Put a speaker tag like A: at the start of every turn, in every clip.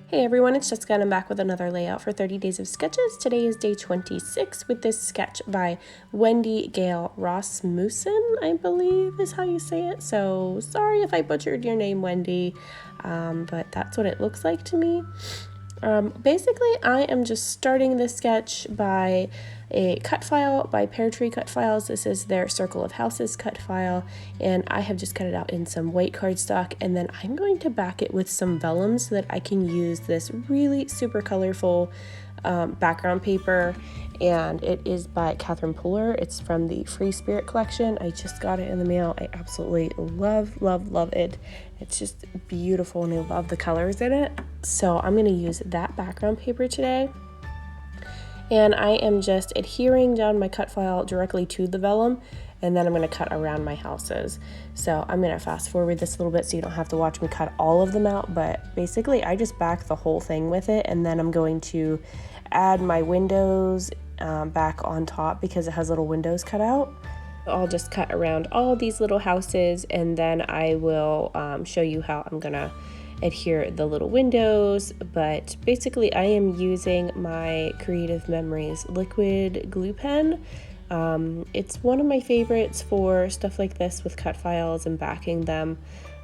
A: Hey everyone, it's Jessica and I'm back with another layout for 30 Days of Sketches. Today is day 26 with this sketch by Wendy Gale Rasmussen, I believe is how you say it. So sorry if I butchered your name, Wendy, but that's what it looks like to me. Basically, I am just starting this sketch by a cut file by Pear Tree Cut Files. This is their Circle of Houses cut file, and I have just cut it out in some white cardstock, and then I'm going to back it with some vellum so that I can use this really super colorful background paper, and it is by Catherine Puller. It's from the Free Spirit collection. I just got it in the mail. I absolutely love it. It's just beautiful and I love the colors in it. So I'm going to use that background paper today. And I am just adhering down my cut file directly to the vellum, and then I'm going to cut around my houses. So I'm going to fast forward this a little bit so you don't have to watch me cut all of them out, but basically I just back the whole thing with it, and then I'm going to add my windows back on top because it has little windows cut out. I'll just cut around all these little houses, and then I will show you how I'm gonna adhere the little windows. But basically I am using my Creative Memories liquid glue pen. It's one of my favorites for stuff like this with cut files and backing them.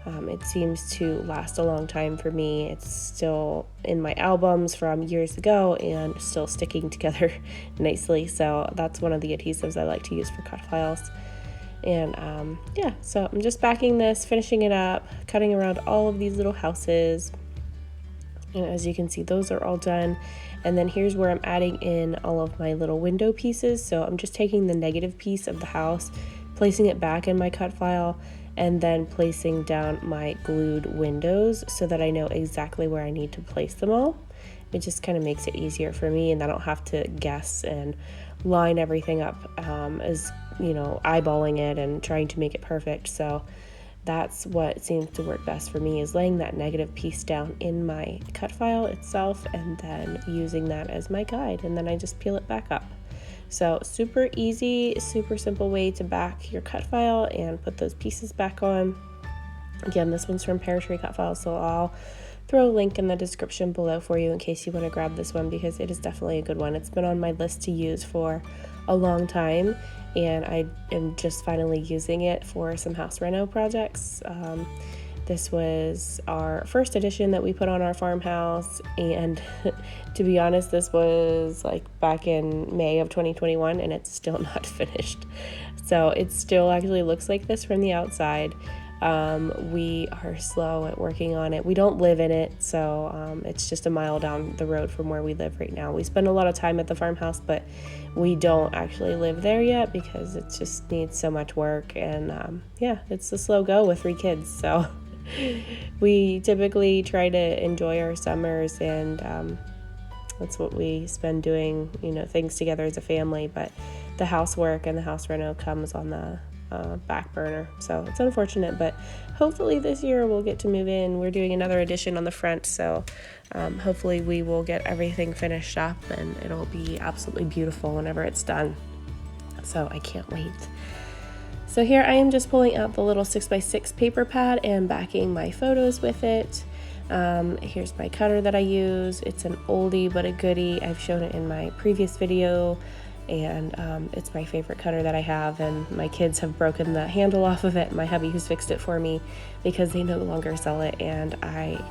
A: It seems to last a long time for me. It's still in my albums from years ago and still sticking together nicely. So that's one of the adhesives I like to use for cut files. And yeah, so I'm just backing this, finishing it up, cutting around all of these little houses. And as you can see, those are all done. And then here's where I'm adding in all of my little window pieces. So I'm just taking the negative piece of the house, placing it back in my cut file, and then placing down my glued windows so that I know exactly where I need to place them all. It just kind of makes it easier for me, and I don't have to guess and line everything up as, you know, eyeballing it and trying to make it perfect. So that's what seems to work best for me, is laying that negative piece down in my cut file itself and then using that as my guide, and then I just peel it back up. So super easy, super simple way to back your cut file and put those pieces back on. Again, this one's from Pear Tree Cut Files, so I'll throw a link in the description below for you in case you want to grab this one, because it is definitely a good one. It's been on my list to use for a long time, and I am just finally using it for some house reno projects. This was our first edition that we put on our farmhouse, and to be honest, this was like back in May of 2021, and it's still not finished. So it still actually looks like this from the outside. We are slow at working on it. We don't live in it, so it's just a mile down the road from where we live right now. We spend a lot of time at the farmhouse, but we don't actually live there yet because it just needs so much work, and yeah, it's a slow go with 3 kids, so we typically try to enjoy our summers, and that's what we spend doing, you know, things together as a family. But the housework and the house reno comes on the back burner, so it's unfortunate, but hopefully this year we'll get to move in. We're doing another addition on the front, so hopefully we will get everything finished up and it'll be absolutely beautiful whenever it's done. So I can't wait. So here I am just pulling out the little 6x6 paper pad and backing my photos with it. Here's my cutter that I use. It's an oldie but a goodie. I've shown it in my previous video, and it's my favorite cutter that I have, and my kids have broken the handle off of it. My hubby who's fixed it for me because they no longer sell it, and I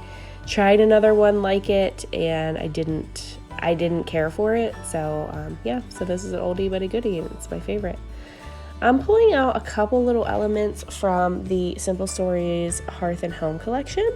A: tried another one like it and I didn't care for it. So yeah, so this is an oldie but a goodie, and it's my favorite. I'm pulling out a couple little elements from the Simple Stories Hearth and Home collection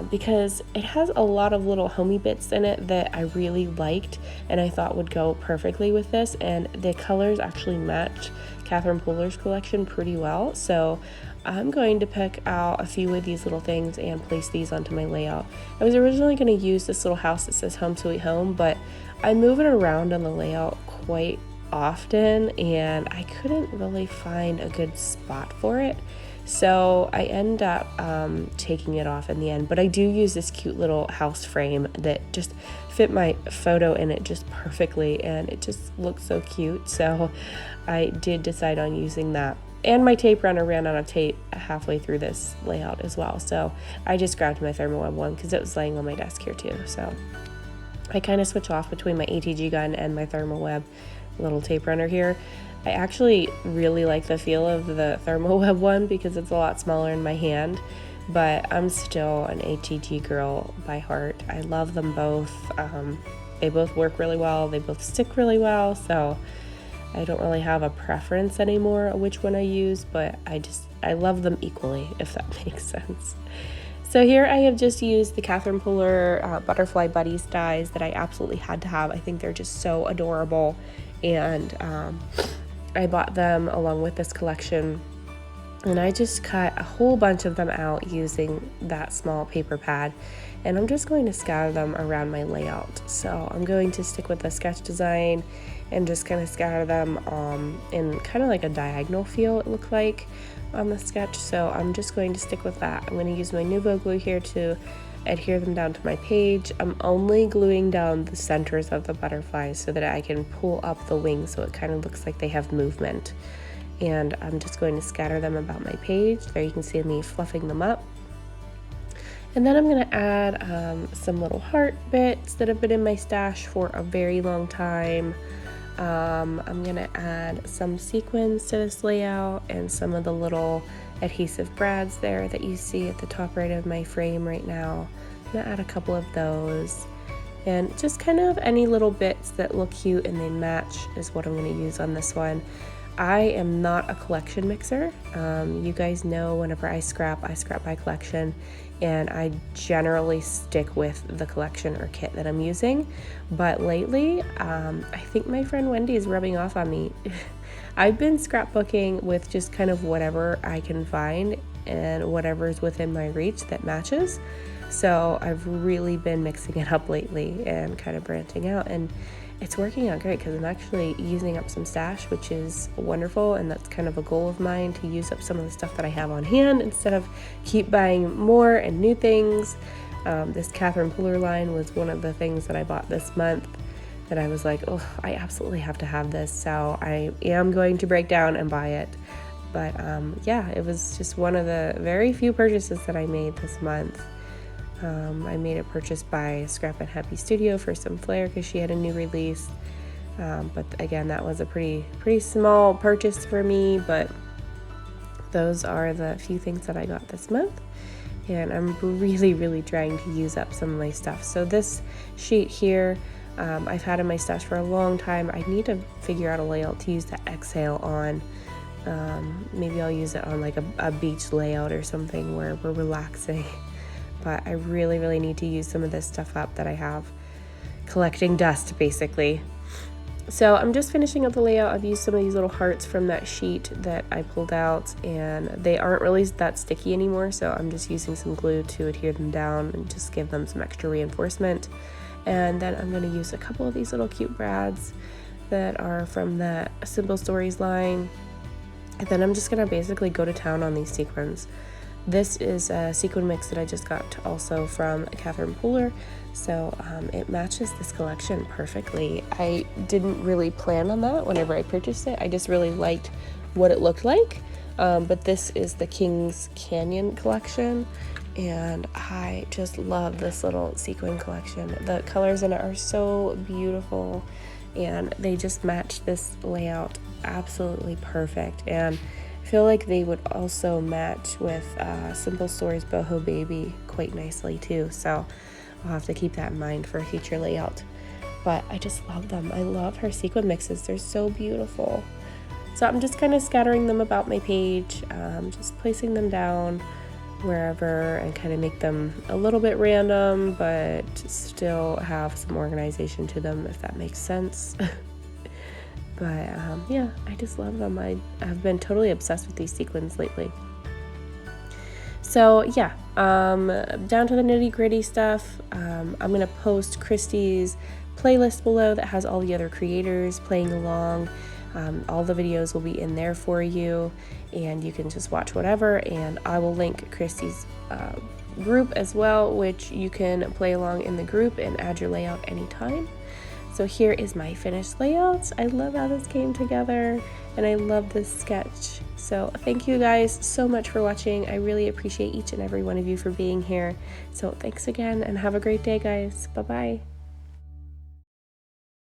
A: because it has a lot of little homey bits in it that I really liked and I thought would go perfectly with this, and the colors actually match Catherine Puller's collection pretty well. So I'm going to pick out a few of these little things and place these onto my layout. I was originally going to use this little house that says Home Sweet Home, but I move it around on the layout quite often and I couldn't really find a good spot for it, so I end up taking it off in the end. But I do use this cute little house frame that just fit my photo in it just perfectly, and it just looks so cute, so I did decide on using that. and my tape runner ran out of tape halfway through this layout as well. So I just grabbed my Thermoweb one because it was laying on my desk here too. So I kind of switch off between my ATG gun and my Thermoweb little tape runner here. I actually really like the feel of the Thermoweb one because it's a lot smaller in my hand, but I'm still an ATG girl by heart. I love them both. They both work really well. They both stick really well. So I don't really have a preference anymore which one I use, but I love them equally, if that makes sense. So here I have just used the Catherine Pooler Butterfly Buddies dies that I absolutely had to have. I think they're just so adorable, and I bought them along with this collection, and I just cut a whole bunch of them out using that small paper pad, and I'm just going to scatter them around my layout. So I'm going to stick with the sketch design and just kind of scatter them in kind of like a diagonal feel, it looked like, on the sketch. So I'm just going to stick with that. I'm going to use my Nuvo glue here to adhere them down to my page. I'm only gluing down the centers of the butterflies so that I can pull up the wings so it kind of looks like they have movement. And I'm just going to scatter them about my page. There you can see me fluffing them up. And then I'm going to add some little heart bits that have been in my stash for a very long time. I'm going to add some sequins to this layout and some of the little adhesive brads there that you see at the top right of my frame right now. I'm going to add a couple of those, and just kind of any little bits that look cute and they match is what I'm going to use on this one. I am not a collection mixer. You guys know whenever I scrap by collection, and I generally stick with the collection or kit that I'm using. But lately, I think my friend Wendy is rubbing off on me. I've been scrapbooking with just kind of whatever I can find and whatever is within my reach that matches. So I've really been mixing it up lately and kind of branching out, and it's working out great because I'm actually using up some stash, which is wonderful, and that's kind of a goal of mine, to use up some of the stuff that I have on hand instead of keep buying more and new things. This Catherine Pooler line was one of the things that I bought this month that I was like, oh, I absolutely have to have this, so I am going to break down and buy it. But yeah, it was just one of the very few purchases that I made this month. I made a purchase by Scrap and Happy Studio for some flair because she had a new release. But again, that was a pretty small purchase for me, but those are the few things that I got this month. And I'm really trying to use up some of my stuff. So this sheet here, I've had in my stash for a long time. I need to figure out a layout to use the exhale on. Maybe I'll use it on like a beach layout or something where we're relaxing. But I really need to use some of this stuff up that I have collecting dust, basically. So I'm just finishing up the layout. I've used some of these little hearts from that sheet that I pulled out, and they aren't really that sticky anymore, so I'm just using some glue to adhere them down and just give them some extra reinforcement. And then I'm going to use a couple of these little cute brads that are from the Simple Stories line. And then I'm just going to basically go to town on these sequins. This is a sequin mix that I just got also from Catherine Pooler, so it matches this collection perfectly. I didn't really plan on that whenever I purchased it. I just really liked what it looked like, but this is the King's Canyon collection, and I just love this little sequin collection. The colors in it are so beautiful, and they just match this layout absolutely perfect. And I feel like they would also match with Simple Stories Boho Baby quite nicely too, so I'll have to keep that in mind for a future layout. But I just love them. I love her sequin mixes. They're so beautiful. So I'm just kind of scattering them about my page, just placing them down wherever and kind of make them a little bit random, but still have some organization to them, if that makes sense. But yeah, I just love them. I've been totally obsessed with these sequins lately. So yeah, down to the nitty gritty stuff. I'm going to post Christy's playlist below that has all the other creators playing along. All the videos will be in there for you, and you can just watch whatever. And I will link Christy's group as well, which you can play along in the group and add your layout anytime. So So here is my finished layout. I love how this came together, and I love this sketch. So thank you guys so much for watching. I really appreciate each and every one of you for being here. So thanks again, and have a great day, guys. Bye-bye.